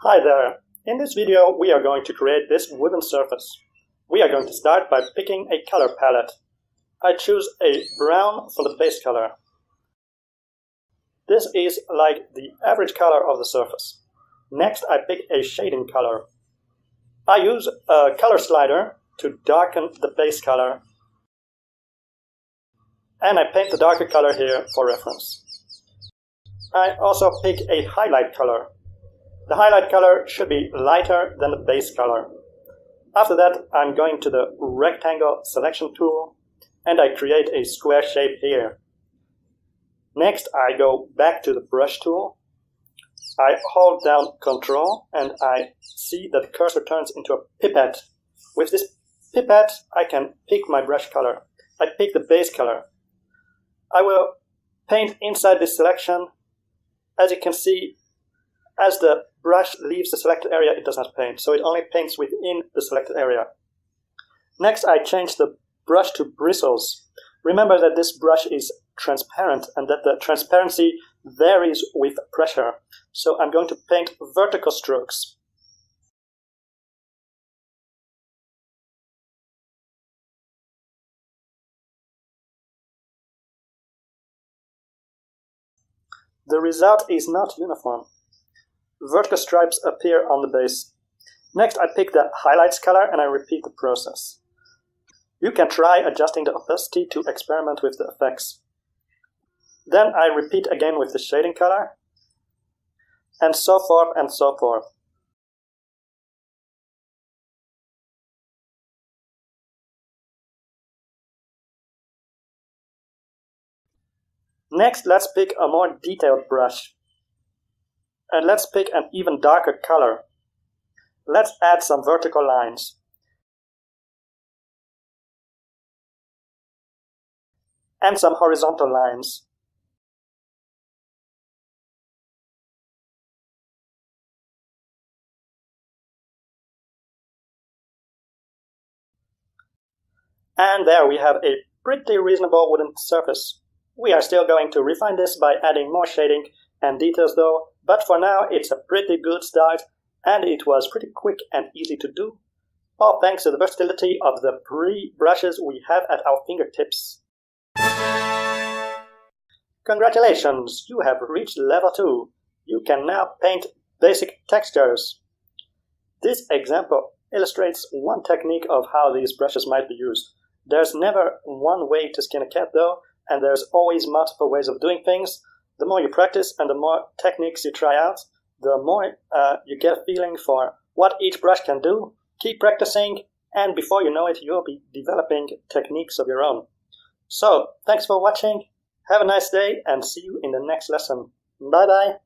Hi there! In this video we are going to create this wooden surface. We are going to start by picking a color palette. I choose a brown for the base color. This is like the average color of the surface. Next I pick a shading color. I use a color slider to darken the base color. And I paint the darker color here for reference. I also pick a highlight color. The highlight color should be lighter than the base color. After that, I'm going to the rectangle selection tool and I create a square shape here. Next, I go back to the brush tool. I hold down Ctrl and I see that the cursor turns into a pipette. With this pipette, I can pick my brush color. I pick the base color. I will paint inside this selection. As you can see, as the brush leaves the selected area, it does not paint, so it only paints within the selected area. Next, I change the brush to bristles. Remember that this brush is transparent and that the transparency varies with pressure, so I'm going to paint vertical strokes. The result is not uniform. Vertical stripes appear on the base. Next, I pick the highlights color and I repeat the process. You can try adjusting the opacity to experiment with the effects. Then I repeat again with the shading color, and so forth and so forth. Next, let's pick a more detailed brush. And let's pick an even darker color. Let's add some vertical lines. And some horizontal lines. And there we have a pretty reasonable wooden surface. We are still going to refine this by adding more shading and details though, but for now it's a pretty good start and it was pretty quick and easy to do, all thanks to the versatility of the pre-brushes we have at our fingertips. Congratulations, you have reached level 2. You can now paint basic textures. This example illustrates one technique of how these brushes might be used. There's never one way to skin a cat though, and there's always multiple ways of doing things. The more you practice and the more techniques you try out, the more you get a feeling for what each brush can do. Keep practicing, and before you know it, you'll be developing techniques of your own. So, thanks for watching, have a nice day, and see you in the next lesson. Bye bye!